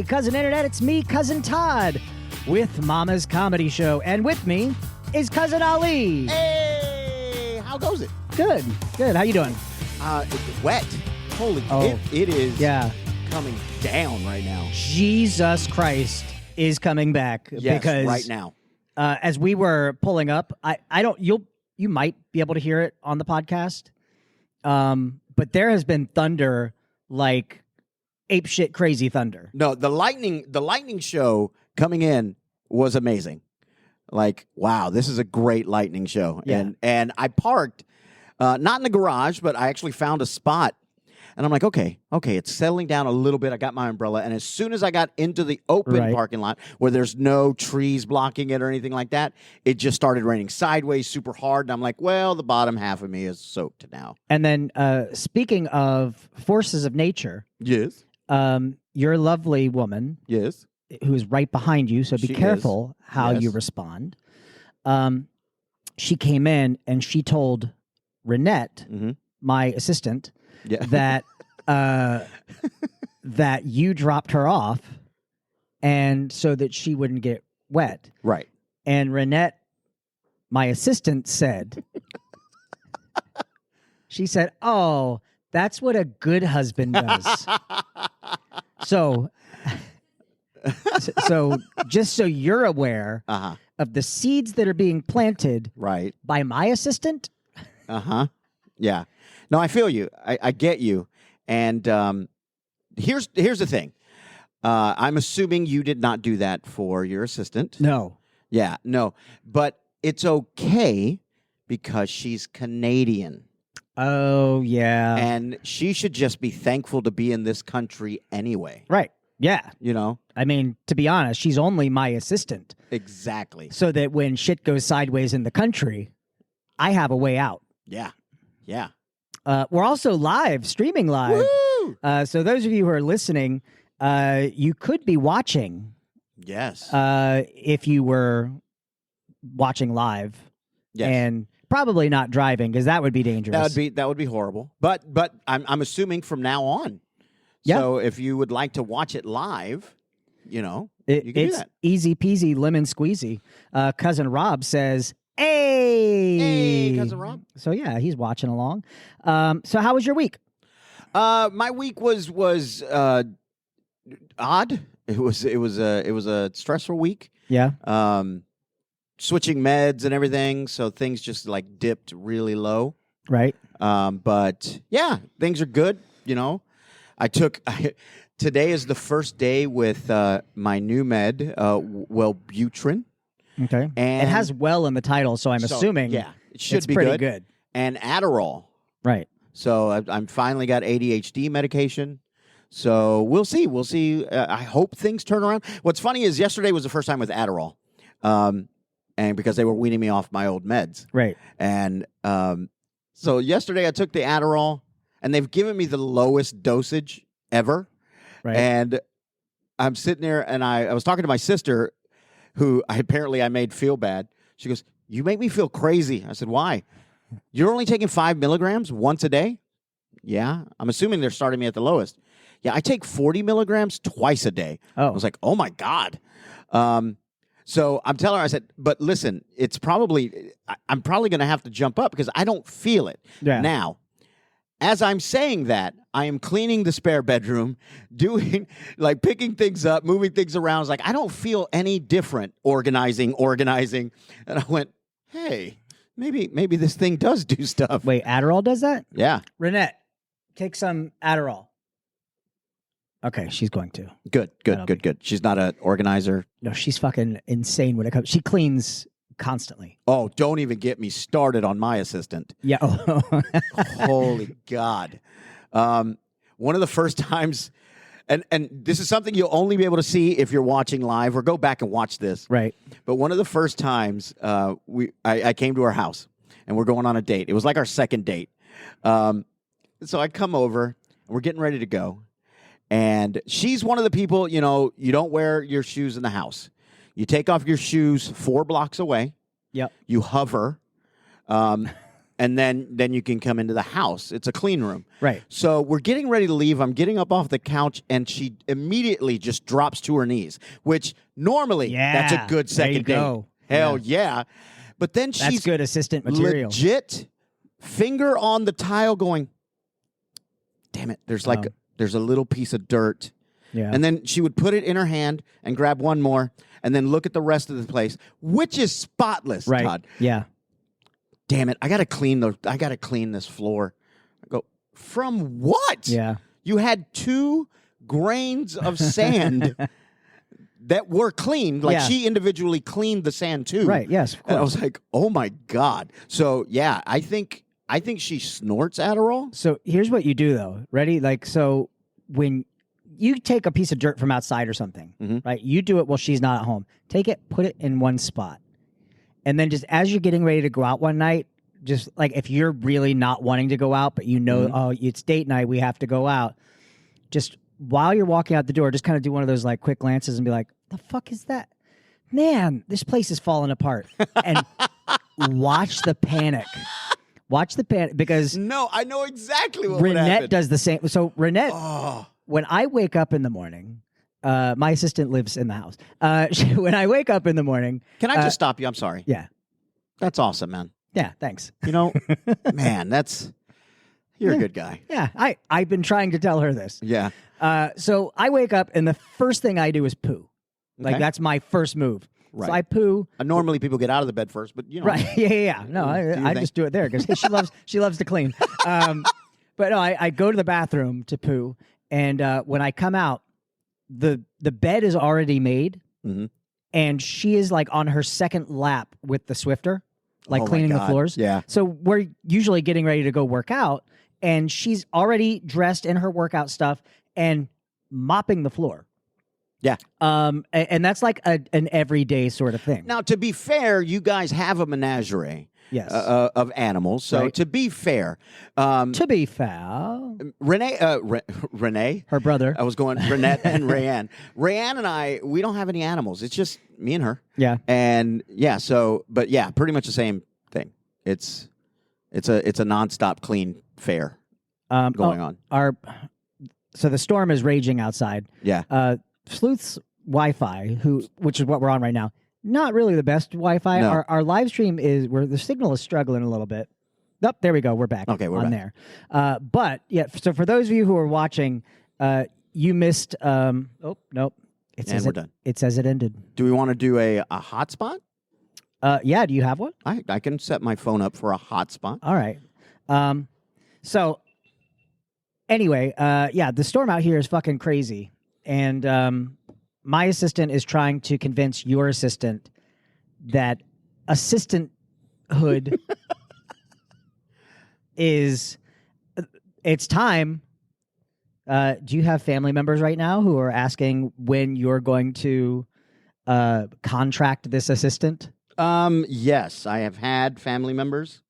Cousin Internet. It's me, Cousin Todd, with Mama's Comedy Show. And with me is Cousin Ali. Hey, how goes it? Good. How you doing? It's wet. Holy, Oh. it is Yeah. coming down right now. Jesus Christ is coming back. Yes, because, right now. As we were pulling up, you might be able to hear it on the podcast. But there has been thunder, like apeshit crazy thunder. No, the lightning show coming in was amazing. Like, wow, this is a great lightning show. Yeah. And I parked, not in the garage, but I actually found a spot. And I'm like, okay, it's settling down a little bit. I got my umbrella. And as soon as I got into the open parking lot where there's no trees blocking it or anything like that, it just started raining sideways super hard. And I'm like, well, the bottom half of me is soaked now. And then speaking of forces of nature, Yes. your lovely woman, Yes. who's right behind you, so be She careful how Yes. you respond. She came in and she told Renette, Mm-hmm. my assistant, Yeah. that you dropped her off, and so that she wouldn't get wet. Right. And Renette, my assistant, said, she said, "Oh, that's what a good husband does." So just so you're aware Uh-huh. of the seeds that are being planted Right. by my assistant. Uh-huh. Yeah. No, I feel you. I get you. And here's the thing. I'm assuming you did not do that for your assistant. No. Yeah, no. But it's okay because she's Canadian. Oh, yeah. And she should just be thankful to be in this country anyway. Right. Yeah. You know? I mean, to be honest, she's only my assistant. Exactly. So that when shit goes sideways in the country, I have a way out. Yeah. Yeah. We're also streaming live. Woo! So those of you who are listening, you could be watching Yes. if you were watching live, Yes. and probably not driving, because that would be dangerous. That would be horrible. But I'm assuming from now on. Yeah. So if you would like to watch it live, you can do It's that. easy peasy lemon squeezy. Cousin Rob says, "Hey, Hey, Cousin Rob. So yeah, he's watching along. So how was your week? My week was odd. It was a stressful week. Yeah. Switching meds and everything, so things just like dipped really low. Right. But yeah, things are good. Today is the first day with my new med, Wellbutrin. Okay. And it has "well" in the title, so I'm assuming it should it's be pretty good. And Adderall. Right. So I'm finally got ADHD medication. So we'll see. I hope things turn around. What's funny is yesterday was the first time with Adderall, and because they were weaning me off my old meds. Right. And so yesterday I took the Adderall, and they've given me the lowest dosage ever. Right. And I'm sitting there, and I was talking to my sister, who I made feel bad. She goes, "You make me feel crazy." I said, "Why?" "You're only taking 5 milligrams once a day?" "Yeah." I'm assuming they're starting me at the lowest. "Yeah, I take 40 milligrams twice a day." Oh. I was like, "Oh my God." So I'm telling her, I said, "But listen, I'm probably going to have to jump up because I don't feel it." Yeah. Now, as I'm saying that, I am cleaning the spare bedroom, picking things up, moving things around. It's like, I don't feel any different organizing. And I went, hey, maybe this thing does do stuff. Wait, Adderall does that? Yeah. Renette, take some Adderall. Okay, she's going to. Good. She's not an organizer. No, she's fucking insane when it comes. She cleans constantly. Oh, don't even get me started on my assistant. Yeah. Holy God. One of the first times, and this is something you'll only be able to see if you're watching live, or go back and watch this. Right. But one of the first times I came to her house, and we're going on a date. It was like our second date. So I come over, and we're getting ready to go. And she's one of the people, you don't wear your shoes in the house. You take off your shoes 4 blocks away. Yep. You hover. and then you can come into the house. It's a clean room. Right. So we're getting ready to leave. I'm getting up off the couch, and she immediately just drops to her knees, which normally that's a good second date. Hell yeah. But then she's good assistant material. Legit finger on the tile going, damn it, there's there's a little piece of dirt. Yeah. And then she would put it in her hand and grab one more and then look at the rest of the place, which is spotless, right. Todd. Yeah. Damn it, I gotta clean this floor. I go, from what? Yeah. You had 2 grains of sand that were cleaned. Like she individually cleaned the sand too. Right, yes. Of course. And I was like, oh my God. So yeah, I think she snorts Adderall. So here's what you do though. Ready? Like, so when you take a piece of dirt from outside or something, right? You do it while she's not at home. Take it, put it in one spot. And then just as you're getting ready to go out one night, just like if you're really not wanting to go out, but you know, oh, it's date night, we have to go out. Just while you're walking out the door, just kind of do one of those like quick glances and be like, the fuck is that? Man, this place is falling apart. And watch the panic. Watch the panic because no, I know exactly what would Renette happen. does the same. So Renette, when I wake up in the morning, my assistant lives in the house. When I wake up in the morning, can I just stop you? I'm sorry. Yeah, that's awesome, man. Yeah, thanks. You know, man, you're a good guy. Yeah, I've been trying to tell her this. Yeah. So I wake up and the first thing I do is poo. Like that's my first move. Right. So I poo. Normally people get out of the bed first, but you know. Right. Yeah. No, I just do it there because she loves to clean. But no, I go to the bathroom to poo, and when I come out, the bed is already made, and she is like on her second lap with the Swifter, like cleaning the floors. Yeah. So we're usually getting ready to go work out, and she's already dressed in her workout stuff and mopping the floor. Yeah. And that's like an everyday sort of thing. Now, to be fair, you guys have a menagerie. Yes. Of animals. So to be fair, Renee, her brother. I was going Renette and Rayanne. Rayanne and I, we don't have any animals. It's just me and her. Yeah. And yeah. So, but yeah, pretty much the same thing. It's a nonstop clean fair going on. So the storm is raging outside. Yeah. Sleuth's Wi-Fi, which is what we're on right now, not really the best Wi-Fi. No. Our live stream is where the signal is struggling a little bit. Nope, there we go. We're back. Okay, we're on back. There. But yeah, so for those of you who are watching, you missed. Oh nope, we're done. It says it ended. Do we want to do a hotspot? Yeah. Do you have one? I can set my phone up for a hotspot. All right. So anyway, yeah, the storm out here is fucking crazy. And my assistant is trying to convince your assistant that assistanthood it's time. Do you have family members right now who are asking when you're going to contract this assistant? Yes, I have had family members.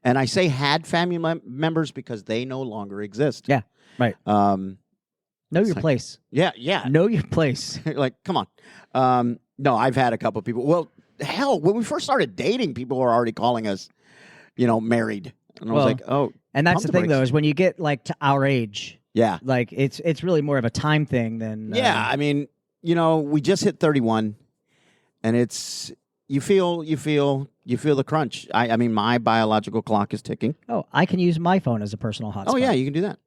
And I say had family members because they no longer exist. Yeah, right. Know your place. Yeah. Know your place. Like, come on. No, I've had a couple of people. Well, hell, when we first started dating, people were already calling us, married. And I was like, oh. And that's the thing, though, is when you get like to our age. Yeah. Like it's really more of a time thing than. Yeah, I mean, we just hit 31, and it's you feel the crunch. I mean, my biological clock is ticking. Oh, I can use my phone as a personal hotspot. Oh yeah, you can do that.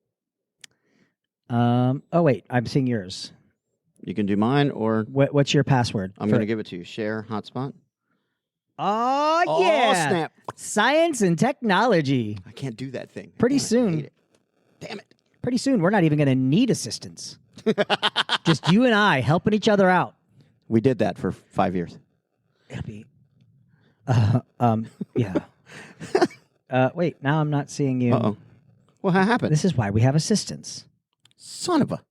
Oh wait, I'm seeing yours. You can do mine, or what's your password? I'm going to give it to you. Share hotspot. Oh yeah, snap! Science and technology. I can't do that thing. Pretty soon. I hate it. Damn it! Pretty soon, we're not even going to need assistants. Just you and I helping each other out. We did that for 5 years. It'll be. Yeah. Wait, now I'm not seeing you. Uh-oh. What happened? This is why we have assistants. Son of a.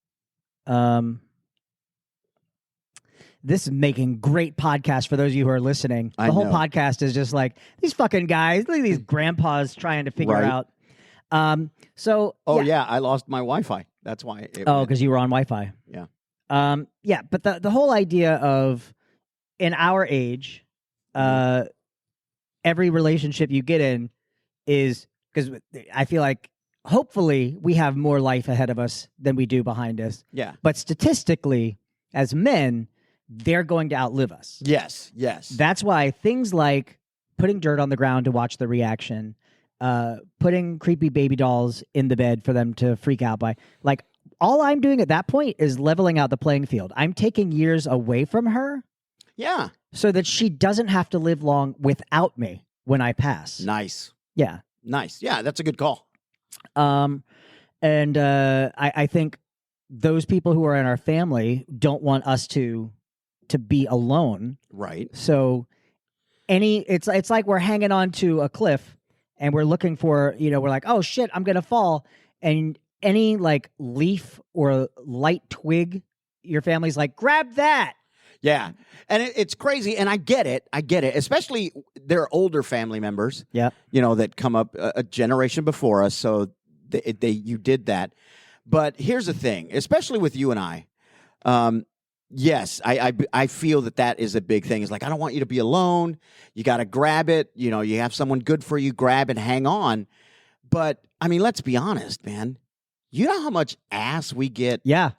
This is making great podcast for those of you who are listening. The I whole know. podcast is just like these fucking guys. Look at these grandpas trying to figure out. So. Oh yeah, I lost my Wi-Fi. That's why. Because you were on Wi-Fi. Yeah. Yeah, but the whole idea of in our age, every relationship you get in, is because I feel like hopefully we have more life ahead of us than we do behind us. Yeah. But statistically, as men, they're going to outlive us. Yes. Yes. That's why things like putting dirt on the ground to watch the reaction, putting creepy baby dolls in the bed for them to freak out by, like, all I'm doing at that point is leveling out the playing field. I'm taking years away from her. Yeah. So that she doesn't have to live long without me when I pass. Nice. Yeah. Nice. Yeah, that's a good call. And I think those people who are in our family don't want us to be alone. Right. So it's like we're hanging on to a cliff and we're looking for, we're like, oh shit, I'm going to fall. And any like leaf or light twig, your family's like, grab that. Yeah. And it's crazy. And I get it. Especially their older family members. Yeah. That come up a generation before us. So you did that. But here's the thing, especially with you and I. Yes, I feel that is a big thing. It's like, I don't want you to be alone. You got to grab it. You have someone good for you, grab and hang on. But I mean, let's be honest, man. You know how much ass we get? Yeah.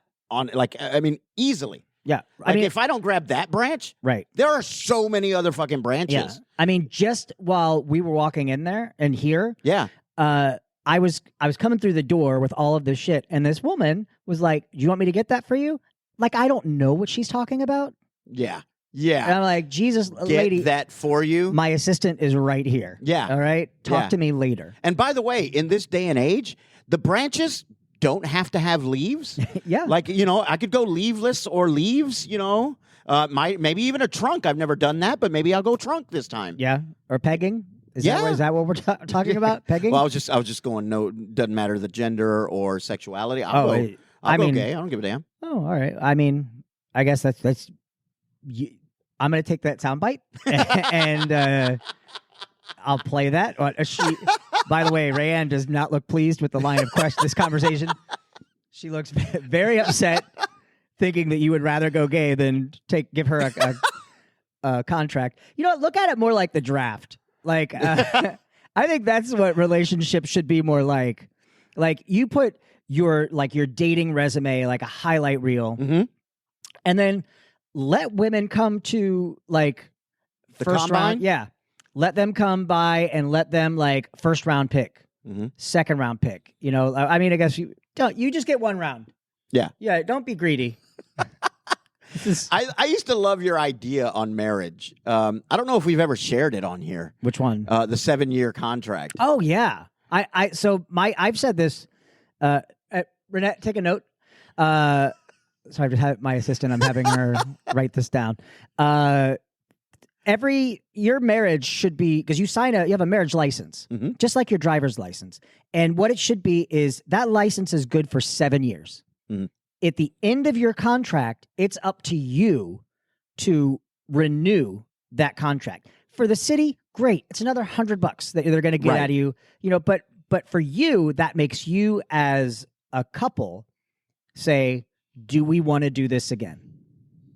Easily. Yeah. If I don't grab that branch, right. There are so many other fucking branches. Yeah. I mean, just while we were walking in there and here, yeah. I was coming through the door with all of this shit, and this woman was like, "Do you want me to get that for you?" Like, I don't know what she's talking about. Yeah. Yeah. And I'm like, Jesus, get lady, that for you. My assistant is right here. Yeah. All right. Talk to me later. And by the way, in this day and age, the branches don't have to have leaves. Yeah. Like, I could go leaveless or leaves, maybe even a trunk. I've never done that, but maybe I'll go trunk this time. Yeah. Or pegging. Is yeah. That what we're talking about? Pegging? Well, I was just going, no, doesn't matter the gender or sexuality. I'll go gay. I don't give a damn. Oh, all right. I mean, I guess that's I'm going to take that soundbite and I'll play that. By the way, Rayanne does not look pleased with the line of this conversation. She looks very upset, thinking that you would rather go gay than give her a contract. Look at it more like the draft. Like, I think that's what relationships should be more like. Like, you put your dating resume, like a highlight reel, mm-hmm. and then let women come to like the first combine? round. Yeah. Let them come by and let them like first round pick, mm-hmm. second round pick. I mean, I guess you just get one round. Yeah. Yeah. Don't be greedy. I used to love your idea on marriage. I don't know if we've ever shared it on here. Which one? The 7-year contract. Oh yeah. I've said this, Renette, take a note. So I've just had my assistant, I'm having her write this down. Your marriage should be, because you have a marriage license, mm-hmm. just like your driver's license. And what it should be is that license is good for 7 years. Mm-hmm. At the end of your contract, it's up to you to renew that contract. For the city, great. It's another $100 that they're going to get right. out of you. But for you, that makes you as a couple say, do we want to do this again?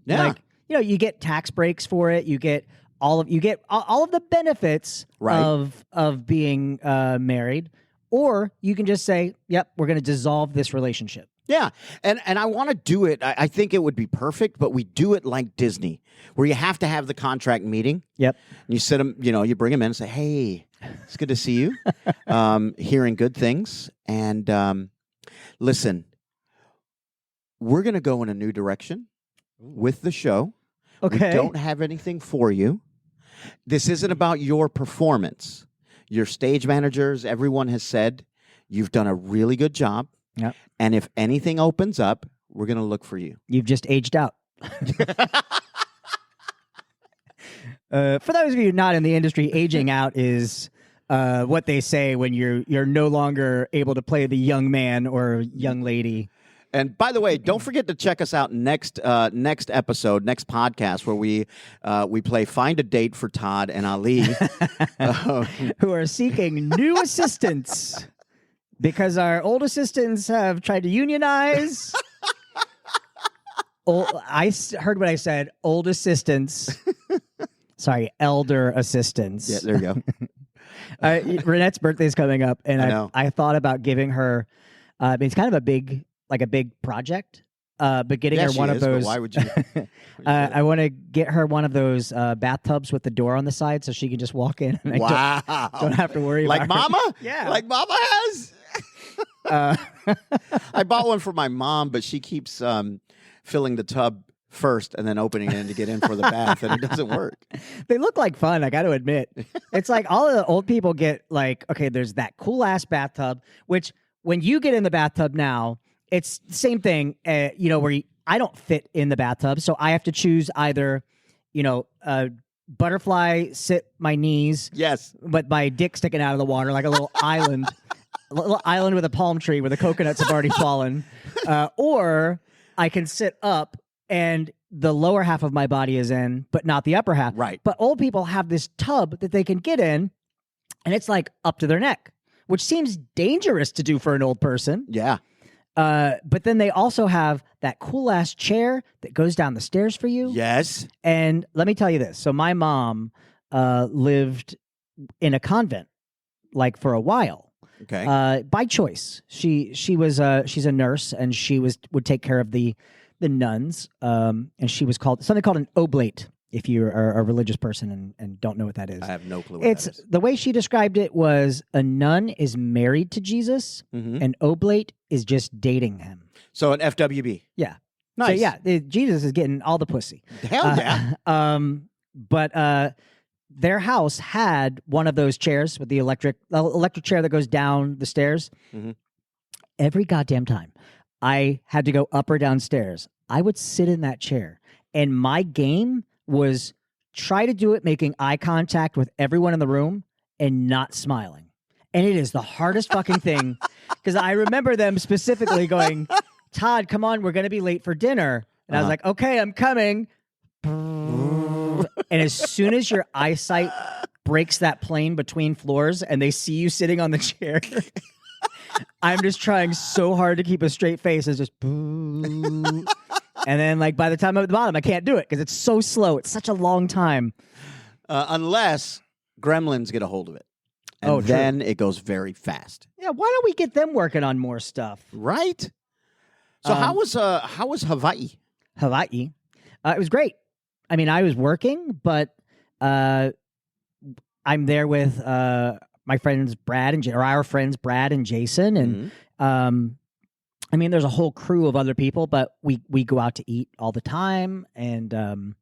Yeah. You get tax breaks for it. You get all of the benefits right. of being married, or you can just say, "Yep, we're going to dissolve this relationship." Yeah, and I want to do it. I think it would be perfect, but we do it like Disney, where you have to have the contract meeting. Yep. And you sit them, you bring them in and say, "Hey, it's good to see you. Hearing good things, and listen, we're going to go in a new direction with the show. Okay. We don't have anything for you. This isn't about your performance. Your stage managers, everyone has said you've done a really good job. Yep. And if anything opens up, we're going to look for you." You've just aged out. For those of you not in the industry, aging out is what they say when you're no longer able to play the young man or young lady. And by the way, don't forget to check us out next episode, next podcast, where we play Find a Date for Todd and Ali, who are seeking new assistants because our old assistants have tried to unionize. I heard what I said. Old assistants. Sorry, elder assistants. Yeah, there you Renette's birthday's coming up, and I thought about giving her. It's kind of a big project. But getting her one of those. Why would you? I want to get her one of those bathtubs with the door on the side, so she can just walk in. And don't have to worry. Like about Mama? Her. Yeah, like Mama has. I bought one for my mom, but she keeps filling the tub first and then opening it to get in for the bath, and it doesn't work. They look like fun, I got to admit. It's like all of the old people get like, okay, there's that cool ass bathtub, which when you get in the bathtub now, it's the same thing, where I don't fit in the bathtub, so I have to choose either, butterfly sit my knees, yes, but my dick sticking out of the water like a little island, a little island with a palm tree where the coconuts have already fallen, or I can sit up and the lower half of my body is in, but not the upper half. Right. But old people have this tub that they can get in, and it's like up to their neck, which seems dangerous to do for an old person. Yeah. But then they also have that cool ass chair that goes down the stairs for you. Yes. And let me tell you this. So my mom lived in a convent like for a while. Okay. By choice. She's a nurse, and she would take care of the nuns. And she was something called an oblate. If you are a religious person and don't know what that is. I have no clue what that is. The way she described it was a nun is married to Jesus, and oblate is just dating him. So an FWB. Yeah. Nice. So yeah, Jesus is getting all the pussy. Hell yeah. But their house had one of those chairs with the electric chair that goes down the stairs. Mm-hmm. Every goddamn time I had to go up or downstairs, I would sit in that chair, and my game was try to do it making eye contact with everyone in the room and not smiling. And it is the hardest fucking thing, because I remember them specifically going, Todd, come on, we're going to be late for dinner. And I was like, okay, I'm coming. And as soon as your eyesight breaks that plane between floors and they see you sitting on the chair, I'm just trying so hard to keep a straight face. It's just boo. And then, like, by the time I'm at the bottom, I can't do it because it's so slow. It's such a long time. Unless gremlins get a hold of it. And then it goes very fast. Yeah, why don't we get them working on more stuff? Right? So how was Hawaii? Hawaii? It was great. I mean, I was working, but I'm there with my friends Brad and our friends Brad and Jason, and I mean, there's a whole crew of other people, but we go out to eat all the time, and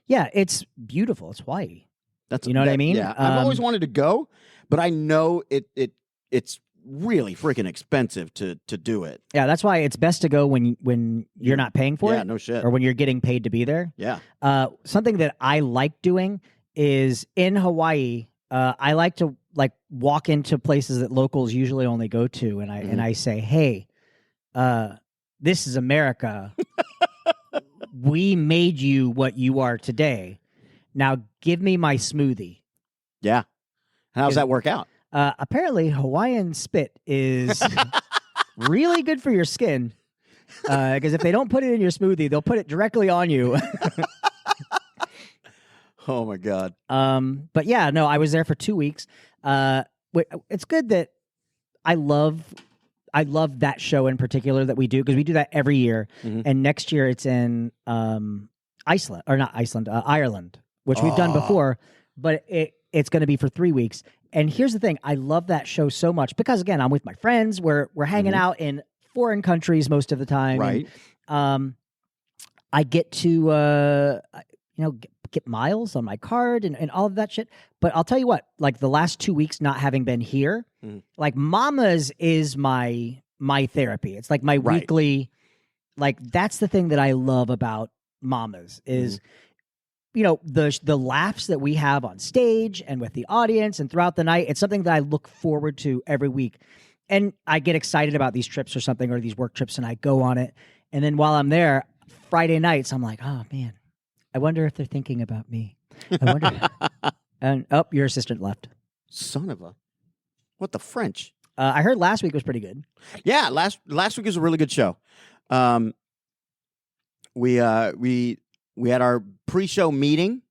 yeah, it's beautiful. It's Hawaii. What I mean? Yeah, I've always wanted to go, but I know it's really freaking expensive to do it. Yeah, that's why it's best to go when you're not paying for it. Yeah, no shit. Or when you're getting paid to be there. Yeah. Something that I like doing is in Hawaii. I like to walk into places that locals usually only go to, and I say, hey. This is America. We made you what you are today. Now give me my smoothie. Yeah. How does that work out? Apparently Hawaiian spit is really good for your skin. Because if they don't put it in your smoothie, they'll put it directly on you. Oh my God. But yeah, no, I was there for 2 weeks. It's good that I love that show in particular that we do, because we do that every year. Mm-hmm. And next year it's in Ireland, which we've done before, but it's going to be for 3 weeks. And here's the thing. I love that show so much because, again, I'm with my friends. We're hanging out in foreign countries most of the time. Right. And, I get to, get miles on my card and all of that shit. But I'll tell you what, like the last 2 weeks not having been here, like Mama's is my therapy. It's like my weekly, like that's the thing that I love about Mama's is, the laughs that we have on stage and with the audience and throughout the night. It's something that I look forward to every week. And I get excited about these trips or something, or these work trips, and I go on it. And then while I'm there, Friday nights, I'm like, oh man, I wonder if they're thinking about me. I wonder. And your assistant left. Son of a, what the French? I heard last week was pretty good. Yeah, last week was a really good show. We had our pre-show meeting,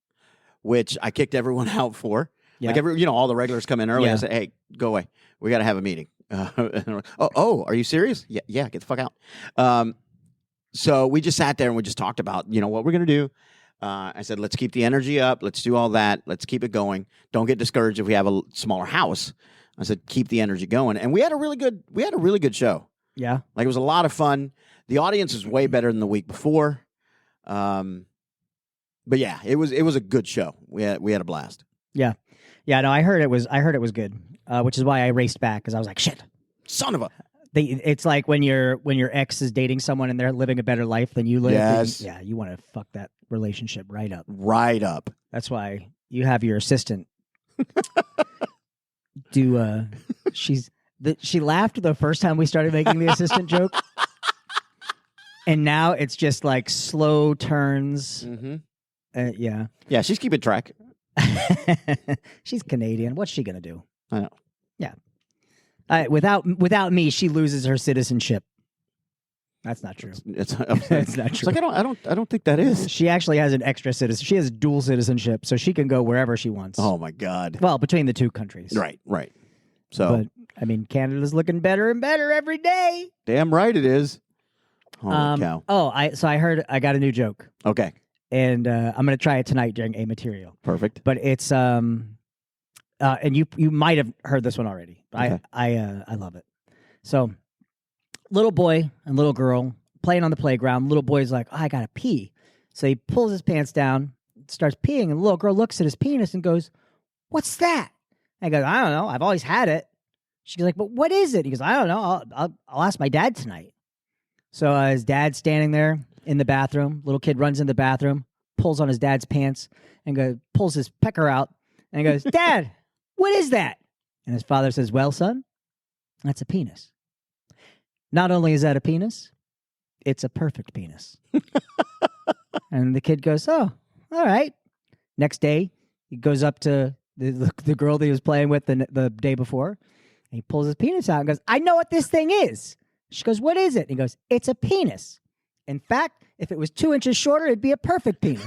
which I kicked everyone out for. Like all the regulars come in early. I say, hey, go away. We got to have a meeting. Are you serious? Yeah, get the fuck out. So we just sat there and we just talked about, what we're going to do. I said, let's keep the energy up. Let's do all that. Let's keep it going. Don't get discouraged if we have a smaller house. I said, keep the energy going. And we had a really good show. Yeah. Like, it was a lot of fun. The audience is way better than the week before. But yeah, it was a good show. We had a blast. Yeah. Yeah, no, I heard it was good. Which is why I raced back, because I was like, shit. Son of a. It's like when your ex is dating someone and they're living a better life than you live. Yes. You want to fuck that relationship right up. Right up. That's why you have your assistant she laughed the first time we started making the assistant joke. And now it's just like slow turns. Mm-hmm. Yeah. Yeah, she's keeping track. She's Canadian. What's she going to do? I know. Yeah. Without me, she loses her citizenship. That's not true. It's not true. It's like I don't think that is. She actually has an extra citizen. She has dual citizenship, so she can go wherever she wants. Oh my God. Well, between the two countries. Right. So, but Canada's looking better and better every day. Damn right it is. Holy cow. I heard I got a new joke. Okay. And I'm going to try it tonight during A Material. Perfect. But it's and you might have heard this one already. Okay. I love it. So, little boy and little girl playing on the playground. Little boy's like, I gotta pee. So he pulls his pants down, starts peeing, and the little girl looks at his penis and goes, "What's that?" And he goes, "I don't know. I've always had it." She's like, "But what is it?" He goes, "I don't know. I'll ask my dad tonight." So his dad's standing there in the bathroom. Little kid runs in the bathroom, pulls on his dad's pants, and pulls his pecker out, and goes, "Dad, what is that?" And his father says, "Well, son, that's a penis. Not only is that a penis, it's a perfect penis." And the kid goes, "Oh, all right." Next day, he goes up to the girl that he was playing with the day before, and he pulls his penis out and goes, "I know what this thing is." She goes, "What is it?" And he goes, "It's a penis. In fact, if it was 2 inches shorter, it'd be a perfect penis."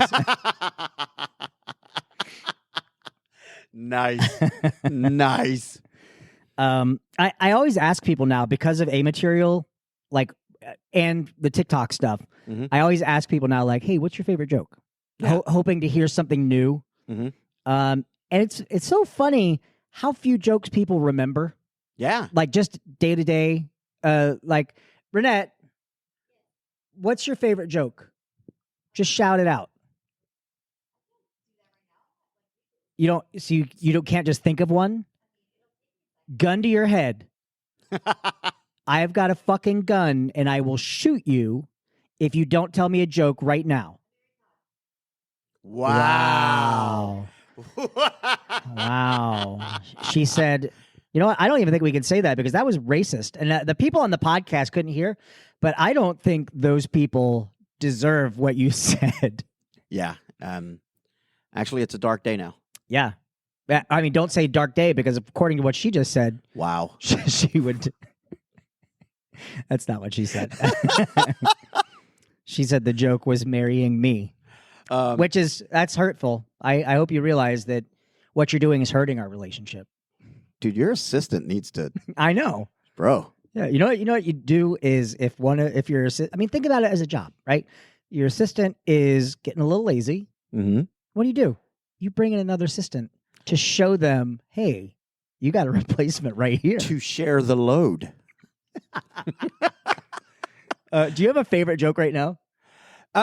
Nice. Nice. I always ask people now, because of A Material, and the TikTok stuff. Mm-hmm. I always ask people now, like, "Hey, what's your favorite joke?" Yeah. Hoping to hear something new. Mm-hmm. And it's so funny how few jokes people remember. Yeah. Like, just day to day. Like, Renette, what's your favorite joke? Just shout it out. You don't. So you can't just think of one. Gun to your head. I have got a fucking gun, and I will shoot you if you don't tell me a joke right now. Wow. Wow. She said, "You know what? I don't even think we can say that, because that was racist." And the people on the podcast couldn't hear, but I don't think those people deserve what you said. Yeah. Actually, it's a dark day now. Yeah. I mean, don't say dark day, because according to what she just said, wow, she would. That's not what she said. She said the joke was marrying me, that's hurtful. I hope you realize that what you're doing is hurting our relationship. Dude, your assistant needs to. I know, bro. Yeah, you know what you do is, if your think about it as a job, right? Your assistant is getting a little lazy. Mm-hmm. What do? You bring in another assistant to show them, hey, you got a replacement right here. To share the load. Do you have a favorite joke right now?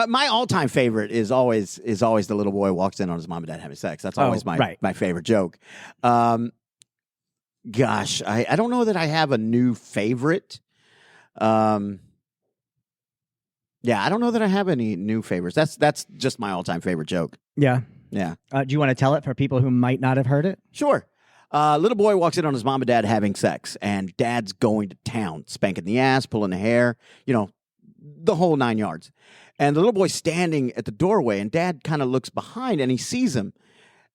My all-time favorite is always the little boy walks in on his mom and dad having sex. That's always my favorite joke. Gosh, I don't know that I have a new favorite. Yeah, I don't know that I have any new favorites. That's just my all-time favorite joke. Yeah. Yeah. Do you want to tell it for people who might not have heard it? Sure. Little boy walks in on his mom and dad having sex, and dad's going to town, spanking the ass, pulling the hair, the whole 9 yards. And the little boy's standing at the doorway, and dad kind of looks behind, and he sees him.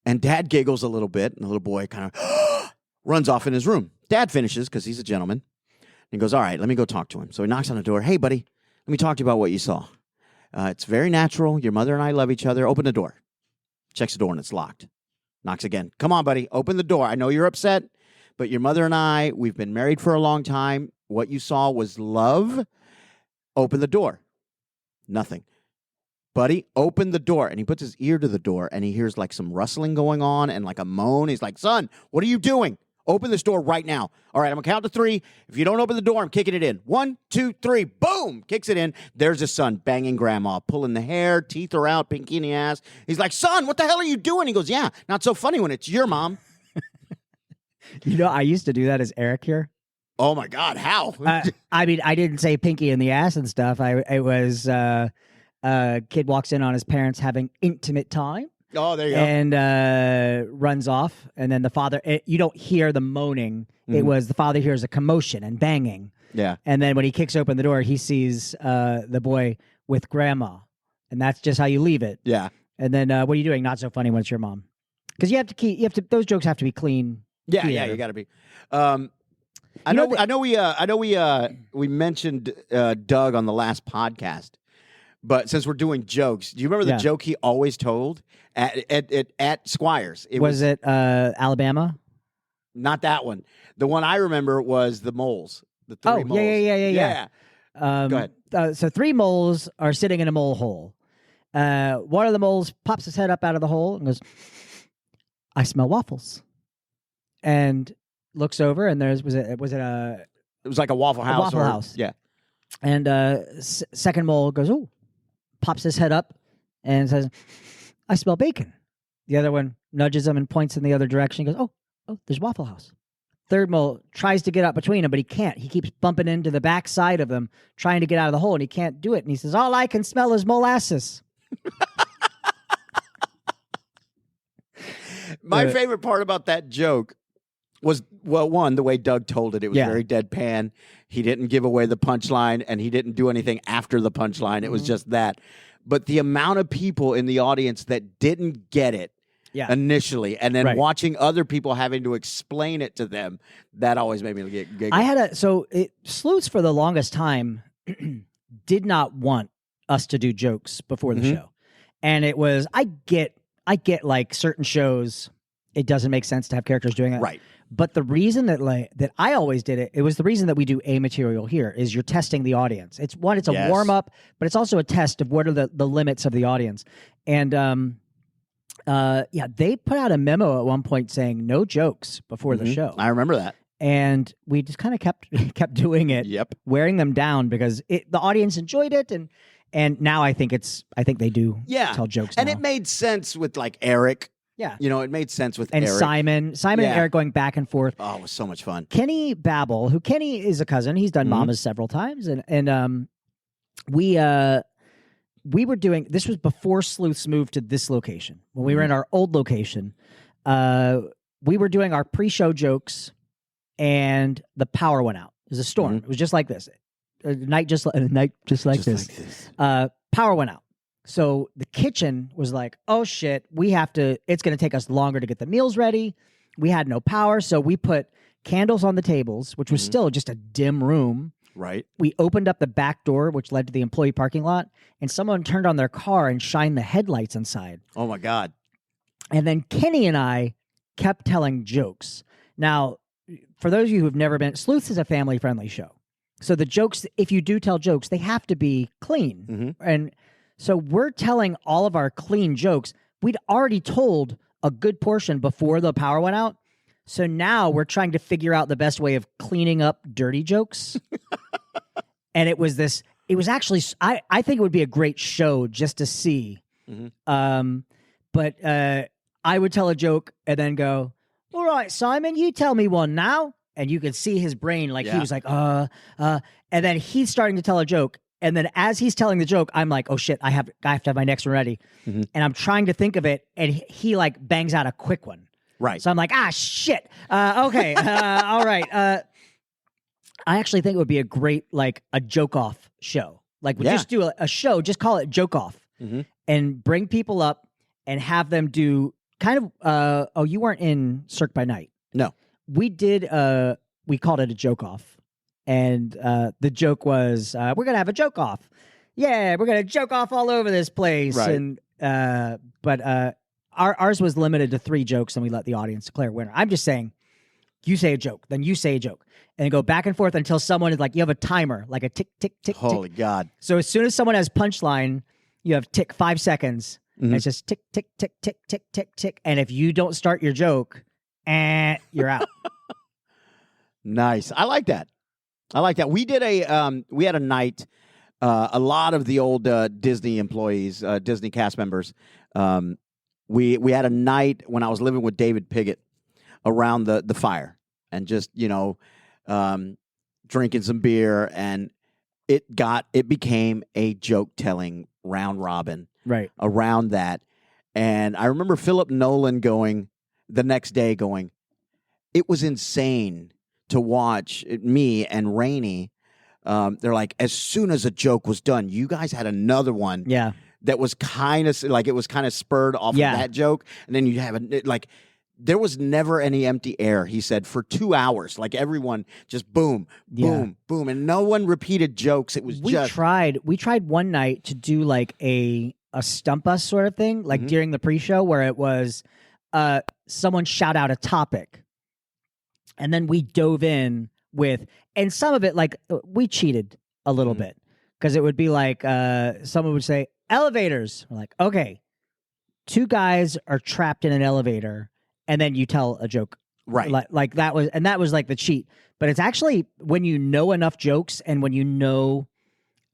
And dad giggles a little bit, and the little boy kind of runs off in his room. Dad finishes, because he's a gentleman, and he goes, "All right, let me go talk to him." So he knocks on the door. "Hey, buddy, let me talk to you about what you saw. It's very natural. Your mother and I love each other. Open the door." Checks the door, and it's locked. Knocks again. Come on, buddy. Open the door. I know you're upset, but your mother and I, we've been married for a long time. What you saw was love. Open the door. Nothing. Buddy, open the door. And he puts his ear to the door, and he hears like some rustling going on and like a moan. He's like, son, what are you doing? Open this door right now. All right, I'm going to count to 3. If you don't open the door, I'm kicking it in. 1, 2, 3. Boom! Kicks it in. There's his son banging grandma, pulling the hair, teeth are out, pinky in the ass. He's like, son, what the hell are you doing? He goes, yeah, not so funny when it's your mom. You know, I used to do that as Eric here. Oh, my God, how? I mean, I didn't say pinky in the ass and stuff. It was kid walks in on his parents having intimate time. Oh, there you go. And runs off. And then the father, you don't hear the moaning. It was the father hears a commotion and banging. Yeah. And then when he kicks open the door, he sees the boy with grandma. And that's just how you leave it. Yeah. And then what are you doing? Not so funny when it's your mom. Because those jokes have to be clean. Yeah, theater. yeah, you got to be. I know we mentioned Doug on the last podcast. But since we're doing jokes, do you remember the joke he always told at Squires? Was it Alabama? Not that one. The one I remember was the moles. The 3 moles. Yeah. Go ahead. So 3 moles are sitting in a mole hole. One of the moles pops his head up out of the hole and goes, I smell waffles. And looks over, and it was like a Waffle House. A Waffle House. Yeah. And second mole goes, oh, pops his head up and says, I smell bacon. The other one nudges him and points in the other direction. He goes, oh, there's Waffle House. Third mole tries to get up between them, but he can't. He keeps bumping into the back side of them, trying to get out of the hole, and he can't do it. And he says, all I can smell is molasses. My favorite part about that joke was, well, one, the way Doug told it. It was very deadpan. He didn't give away the punchline, and he didn't do anything after the punchline. It was just that. But the amount of people in the audience that didn't get it initially, and then watching other people having to explain it to them, that always made me giggle. Sleuths for the longest time did not want us to do jokes before the show. And it was, I get like certain shows, it doesn't make sense to have characters doing it. Right. But the reason that I always did it, it was the reason that we do A material here, is you're testing the audience. It's a warm up, but it's also a test of what are the limits of the audience. And they put out a memo at one point saying no jokes before the show. I remember that. And we just kind of kept doing it, wearing them down because the audience enjoyed it, and now I think they do tell jokes. And now. it made sense with like Eric. Yeah. You know, it made sense with and Eric. Simon and Eric going back and forth. Oh, it was so much fun. Kenny Babel, who Kenny is a cousin. He's done Mamas several times. And we were doing, this was before Sleuths moved to this location. When we were in our old location, we were doing our pre-show jokes and the power went out. It was a storm. It was just like this. A night just like this. Power went out. So the kitchen was like, oh shit, it's going to take us longer to get the meals ready. We had no power. So we put candles on the tables, which was still just a dim room. Right. We opened up the back door, which led to the employee parking lot, and someone turned on their car and shined the headlights inside. Oh my God. And then Kenny and I kept telling jokes. Now, for those of you who've never been, Sleuths is a family-friendly show. So the jokes, if you do tell jokes, they have to be clean. And so we're telling all of our clean jokes. We'd already told a good portion before the power went out. So now we're trying to figure out the best way of cleaning up dirty jokes. And it was actually, I think it would be a great show just to see. But I would tell a joke and then go, all right, Simon, you tell me one now. And you could see his brain, like he was like, and then he's starting to tell a joke. And then as he's telling the joke, I'm like, oh shit, I have to have my next one ready. And I'm trying to think of it. And he like bangs out a quick one. Right. So I'm like, shit. Okay. All right. I actually think it would be a great, like a joke off show. Like we just do a show, just call it Joke Off and bring people up and have them do kind of, you weren't in Cirque by Night. No. We did, we called it a Joke Off. And the joke was, we're going to have a joke off. Yeah, we're going to joke off all over this place. Right. And but ours was limited to 3 jokes, and we let the audience declare a winner. I'm just saying, you say a joke, then you say a joke, and go back and forth until someone is like, you have a timer, like a tick, tick, tick, Holy tick. God. So as soon as someone has punchline, you have tick 5 seconds, and it's just tick, tick, tick, tick, tick, tick, tick. And if you don't start your joke, you're out. Nice. I like that. We did we had a night, a lot of the old Disney employees, Disney cast members, we had a night when I was living with David Piggott around the fire and just, drinking some beer, and it became a joke telling round robin Right. around that. And I remember Philip Nolan the next day it was insane to watch me and Rainey. They're like, as soon as a joke was done, you guys had another one. Yeah. That was kind of like, it was kind of spurred off of that joke. And then you have there was never any empty air, he said, for 2 hours. Like everyone just boom, boom, boom. And no one repeated jokes. It was we tried one night to do like a stump us sort of thing, like during the pre-show, where it was someone shout out a topic. And then we dove in and some of it, like, we cheated a little bit, because it would be like someone would say, elevators. We're like, okay, 2 guys are trapped in an elevator, and then you tell a joke. Right. Like that was like the cheat. But it's actually when you know enough jokes and when you know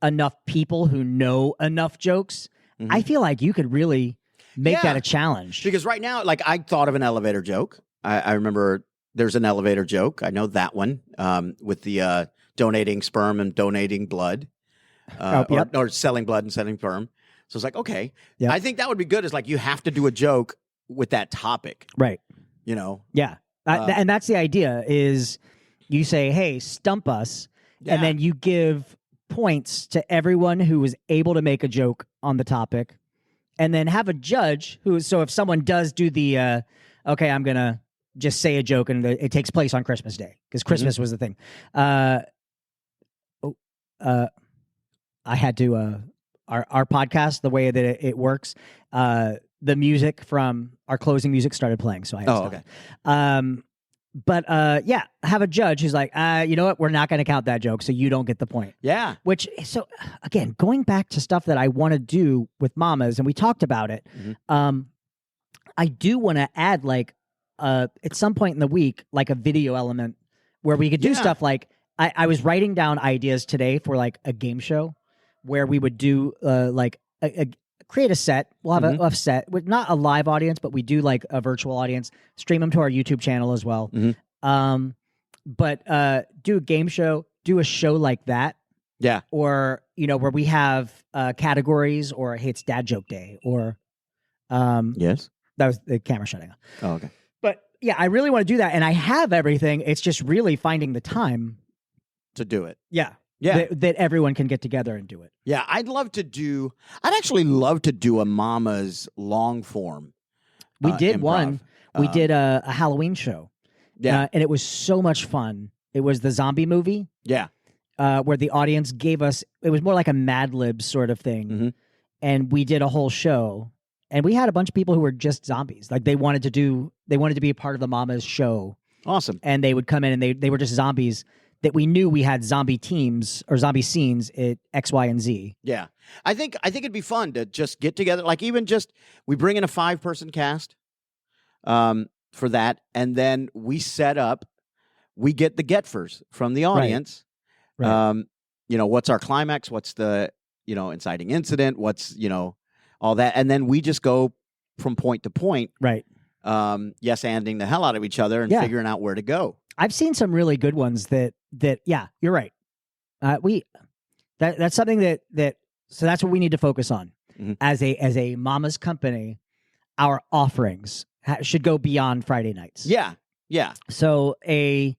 enough people who know enough jokes, I feel like you could really make that a challenge. Because right now, like, I thought of an elevator joke. I remember there's an elevator joke. I know that one with the donating sperm and donating blood, or selling blood and selling sperm. So it's like, okay, I think that would be good. Is like, you have to do a joke with that topic, right? Yeah, and that's the idea. Is you say, hey, stump us, and then you give points to everyone who was able to make a joke on the topic, and then have a judge who. So if someone does do the, okay, I'm gonna just say a joke, and it takes place on Christmas Day, because Christmas was the thing. I had to our podcast, the way that it works, the music from our closing music started playing, so I had to stop. Okay. But have a judge who's like, you know what, we're not going to count that joke, so you don't get the point. Yeah. Which, so again, going back to stuff that I want to do with mamas, and we talked about it. I do want to add, like, at some point in the week, like a video element where we could do stuff like, I was writing down ideas today for like a game show where we would do like create a set. We'll have a set with not a live audience, but we do like a virtual audience, stream them to our YouTube channel as well. But do a game show, do a show like that. Yeah. Or, where we have categories, or hey, it's dad joke day, or yes. That was the camera shutting off. Oh, okay. But yeah, I really want to do that, and I have everything. It's just really finding the time to do it. Yeah. Yeah. That everyone can get together and do it. Yeah, I'd actually love to do a Mama's long form. We did improv. one. We did a Halloween show. Yeah. And it was so much fun. It was the zombie movie. Yeah. Where the audience gave us, it was more like a Mad Lib sort of thing. And we did a whole show. And we had a bunch of people who were just zombies. Like they wanted to be a part of the Mama's show. Awesome. And they would come in and they were just zombies that we knew we had zombie teams or zombie scenes at X, Y, and Z. Yeah. I think it'd be fun to just get together. Like even just, we bring in a 5-person cast for that. And then we set up, we get the get-fers from the audience. Right. What's our climax? What's the, inciting incident? What's, all that. And then we just go from point to point. Right. Yes-anding the hell out of each other and figuring out where to go. I've seen some really good ones that you're right. That's something that so that's what we need to focus on as a Mama's company. Our offerings should go beyond Friday nights. Yeah. Yeah. So a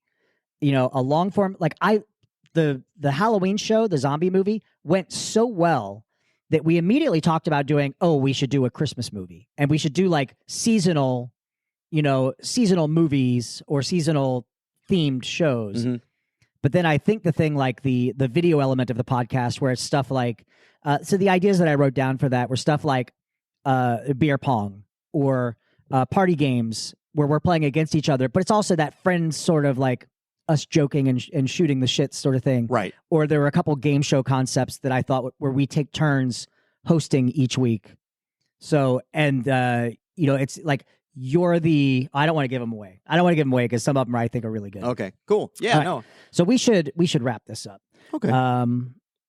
long form, like the Halloween show, the zombie movie went so well that we immediately talked about doing, we should do a Christmas movie, and we should do like seasonal movies or seasonal themed shows. But then I think the thing like the video element of the podcast, where it's stuff like, so the ideas that I wrote down for that were stuff like beer pong or party games where we're playing against each other, but it's also that friends sort of like us joking and shooting the shit sort of thing. Right. Or there were a couple game show concepts that I thought where we take turns hosting each week. So, and, it's like you're I don't want to give them away. I don't want to give them away because some of them I think are really good. Okay, cool. Yeah, no. So we should wrap this up. Okay.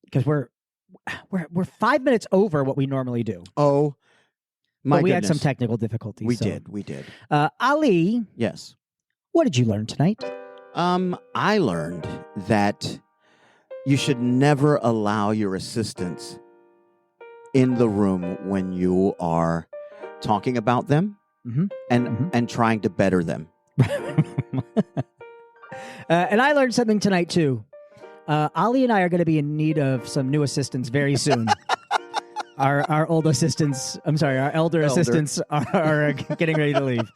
Because we're 5 minutes over what we normally do. Oh, my but we goodness. had some technical difficulties. We did. Ali. Yes. What did you learn tonight? I learned that you should never allow your assistants in the room when you are talking about them and trying to better them. And I learned something tonight too. Ali and I are going to be in need of some new assistants very soon. Our old assistants, our elder assistants are getting ready to leave.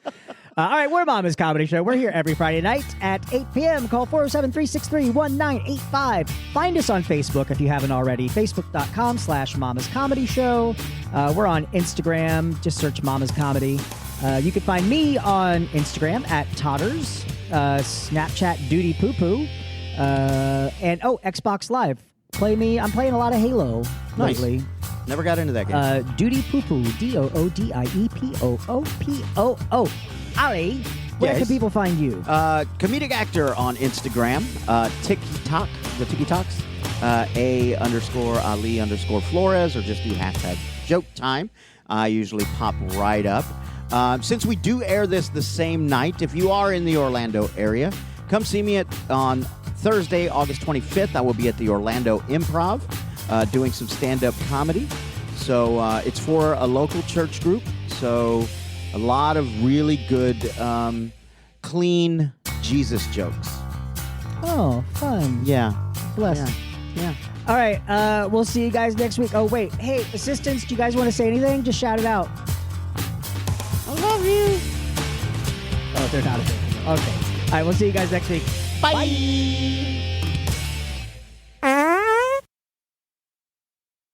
All right, we're Mama's Comedy Show. We're here every Friday night at 8 p.m. Call 407-363-1985. Find us on Facebook if you haven't already. Facebook.com/Mama's Comedy Show. We're on Instagram. Just search Mama's Comedy. You can find me on Instagram at Todders, Snapchat Duty Poo Poo, and Xbox Live. I'm playing a lot of Halo lately. Never got into that game. Duty Poo Poo, DOODIEPOOPOO. Ali, where can people find you? Comedic actor on Instagram, TikTok, the TikToks, _Ali_Flores, or just do #joke time. I usually pop right up. Since we do air this the same night, if you are in the Orlando area, come see me on Thursday, August 25th. I will be at the Orlando Improv doing some stand-up comedy. So it's for a local church group. So a lot of really good, clean Jesus jokes. Oh, fun. Yeah. Bless. Yeah. All right. We'll see you guys next week. Oh, wait. Hey, assistants, do you guys want to say anything? Just shout it out. I love you. Oh, they're not available. Okay. All right. We'll see you guys next week. Bye.